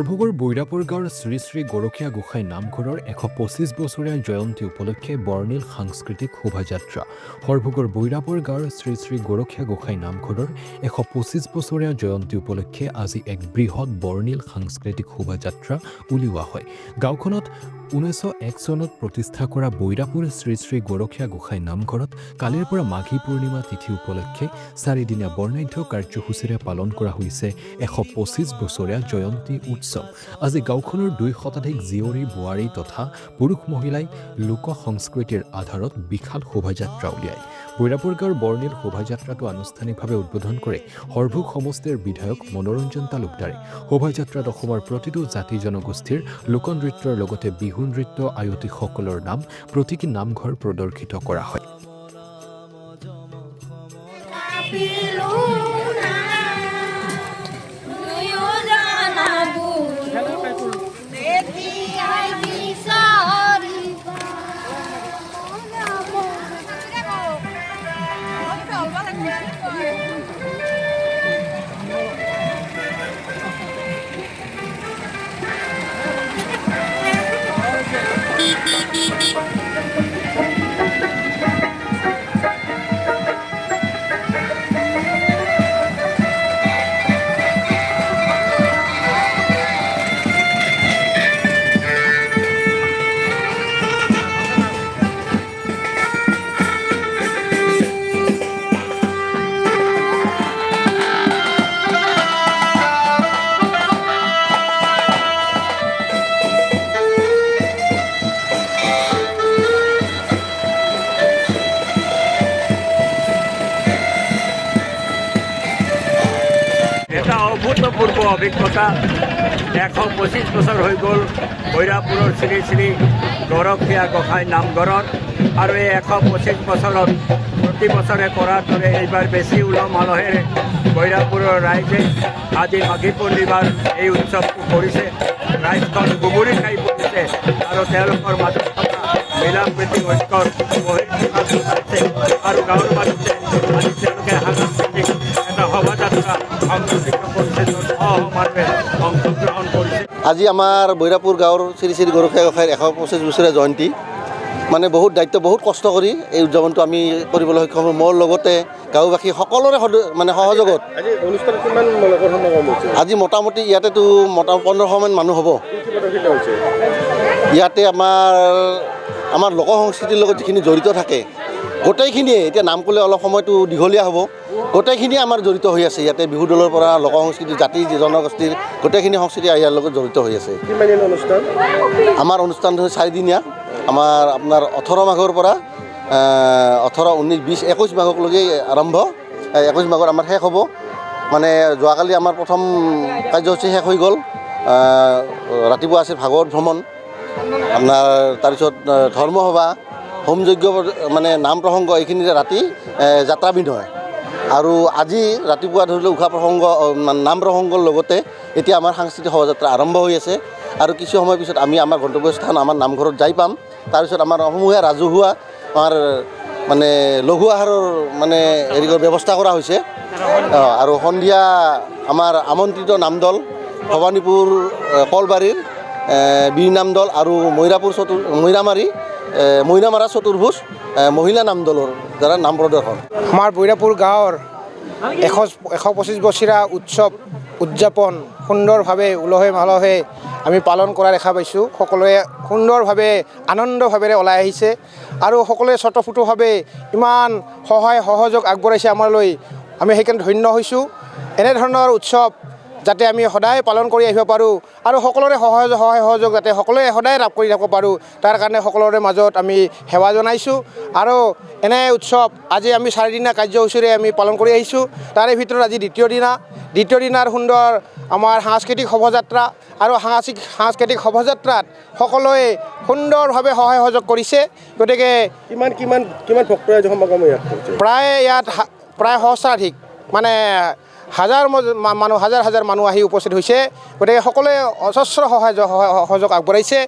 হৰভোগৰ বৈৰাপুৰ গাঁৱৰ শ্ৰী শ্ৰী গৰখীয়া গোসাঁই নামঘৰৰ ১২৫ বছৰীয়া জয়ন্তী উপলক্ষে বৰ্ণিল সাংস্কৃতিক শোভাযাত্ৰা। হৰভোগৰ বৈৰাপুৰ গাঁৱৰ শ্ৰী শ্ৰী গৰখীয়া গোসাঁই নামঘৰৰ ১২৫ বছৰীয়া জয়ন্তী উপলক্ষে আজি এক বৃহৎ বৰ্ণিল সাংস্কৃতিক শোভাযাত্ৰা উলিওৱা হয়। গাঁওখনত ১৯০১ চনত প্ৰতিষ্ঠা কৰা বৈৰাপুৰ শ্ৰী শ্ৰী গৰখীয়া গোসাঁই নামঘৰত কালিৰ পৰা মাঘী পূৰ্ণিমা তিথি উপলক্ষে ৪দিনীয়া বৰ্ণাঢ্য কাৰ্যসূচীৰে পালন কৰা হৈছে ১২৫ বছৰীয়া জয়ন্তী উৎসৱ। আজি গাঁওখনৰ ২ শতাধিক জীয়ৰী বোৱাৰী তথা পুৰুষ মহিলাই লোক সংস্কৃতিৰ আধাৰত বিশাল শোভাযাত্ৰা উলিয়ায়। বৈৰাপুৰ গাঁৱৰ বৰ্ণিল শোভাযাত্ৰাটো আনুষ্ঠানিকভাৱে উদ্বোধন কৰে হৰভোগ সমষ্টিৰ বিধায়ক মনোৰঞ্জন তালুকদাৰে। শোভাযাত্ৰাত অসমৰ প্ৰতিটো জাতি জনগোষ্ঠীৰ লোকনৃত্যৰ লগতে বিহু নৃত্য আয়তীসকলৰ নাম প্ৰতীকী নামঘৰ প্ৰদৰ্শিত কৰা হয়। এটা অভূতপূৰ্ব অভিজ্ঞতা। ১২৫ বছৰ হৈ গ'ল বৈৰাপুৰৰ শ্ৰী শ্ৰী গৰখীয়া গোসাঁই নামঘৰত, আৰু এই ১২৫ বছৰত প্ৰতি বছৰে কৰাৰ দৰে এইবাৰ বেছি উলহ মালহেৰে বৈৰাপুৰৰ ৰাইজে আজি মাঘী পূৰ্ণিমাৰ এই উৎসৱটো কৰিছে। ৰাইজখন গুবুৰি খাই পৰিছে আৰু তেওঁলোকৰ মাজত থকা মিলা প্ৰীতি ঐক্যৰ বহিৰ্প্ৰকাশ আৰু গাঁৱৰ মাজতে আজি তেওঁলোকে সাংস্কৃতিক এটা শোভাযাত্ৰা সংগঠিত কৰিছে, সহমানে অংশগ্ৰহণ কৰিছে। আজি আমাৰ বৈৰাপুৰ গাঁৱৰ শ্ৰী শ্ৰী গৰখীয়া গোসাঁইৰ ১২৫ বছৰীয়া জয়ন্তী। মানে বহুত দায়িত্ব, বহুত কষ্ট কৰি এই উদযাপনটো আমি কৰিবলৈ সক্ষম হ'লোঁ। মোৰ লগতে গাঁওবাসী সকলোৰে সহযোগত আজি মোটামুটি ইয়াতেতো ১৫০০মান মানুহ হ'ব। ইয়াতে আমাৰ লোক সংস্কৃতিৰ লগত যিখিনি জড়িত থাকে গোটেইখিনিয়ে, এতিয়া নাম ক'লে অলপ সময়টো দীঘলীয়া হ'ব, গোটেইখিনিয়ে আমাৰ জড়িত হৈ আছে। ইয়াতে বিহু দলৰ পৰা লোক সংস্কৃতি, জাতি জনগোষ্ঠীৰ গোটেইখিনি সংস্কৃতি ইয়াৰ লগত জড়িত হৈ আছে। আমাৰ অনুষ্ঠান ৪দিনীয়া। আপোনাৰ ১৮ মাঘৰ পৰা ১৮, ১৯, ২০, ২১ মাঘলৈকে আৰম্ভ। ২১ মাঘত আমাৰ শেষ হ'ব। মানে যোৱাকালি আমাৰ প্ৰথম কাৰ্যসূচী শেষ হৈ গ'ল। ৰাতিপুৱা আছিল ভাগৱত ভ্ৰমণ, আপোনাৰ তাৰপিছত ধৰ্মসভা, হোমযজ্ঞ, মানে নাম প্ৰসংগ, এইখিনিতে ৰাতি যাত্ৰাবিনয়। আৰু আজি ৰাতিপুৱা ধৰি লওক উষা প্ৰসংগ, নাম প্ৰসংগৰ লগতে এতিয়া আমাৰ সাংস্কৃতিক শোভাযাত্ৰা আৰম্ভ হৈ আছে। আৰু কিছু সময়ৰ পিছত আমি আমাৰ গন্তব্যস্থান আমাৰ নামঘৰত যাই পাম। তাৰপিছত আমাৰ সমূহীয়া ৰাজহুৱা আমাৰ মানে লঘু আহাৰৰ মানে ব্যৱস্থা কৰা হৈছে। আৰু সন্ধিয়া আমাৰ আমন্ত্ৰিত নামদল ভৱানীপুৰ কলবাৰীৰ বীৰনাম দল আৰু মৈৰামাৰা চতুৰ্ভুজ মহিলা নাম দলৰ দ্বাৰা নাম প্ৰদৰ্শন। আমাৰ বৈৰাপুৰ গাঁৱৰ ১২৫ বছৰীয়া উৎসৱ উদযাপন সুন্দৰভাৱে উলহে মালহে আমি পালন কৰা দেখা পাইছোঁ। সকলোৱে সুন্দৰভাৱে আনন্দভাৱেৰে ওলাই আহিছে আৰু সকলোৱে স্বতঃস্ফূৰ্তভাৱে ইমান সহায় সহযোগ আগবঢ়াইছে আমালৈ। আমি সেইকাৰণে ধন্য হৈছোঁ। এনেধৰণৰ উৎসৱ যাতে আমি সদায় পালন কৰি আহিব পাৰোঁ আৰু সকলোৰে সহায় সহযোগ যাতে সকলোৱে সদায় লাভ কৰি থাকিব পাৰোঁ, তাৰ কাৰণে সকলোৰে মাজত আমি সেৱা জনাইছোঁ। আৰু এনে উৎসৱ আজি আমি ৪দিনীয়া কাৰ্যসূচীৰে আমি পালন কৰি আহিছোঁ। তাৰে ভিতৰত আজি দ্বিতীয় দিনাৰ সুন্দৰ আমাৰ সাংস্কৃতিক শোভাযাত্ৰা, আৰু সাংস্কৃতিক শোভাযাত্ৰাত সকলোৱে সুন্দৰভাৱে সহায় সহযোগ কৰিছে। গতিকে কিমান ভক্তৰ সমাগম ইয়াত প্ৰায় সহস্ৰাধিক, মানে হাজাৰ হাজাৰ মানুহ আহি উপস্থিত হৈছে। গতিকে সকলোৱে অজস্ৰ সহযোগ আগবঢ়াইছে।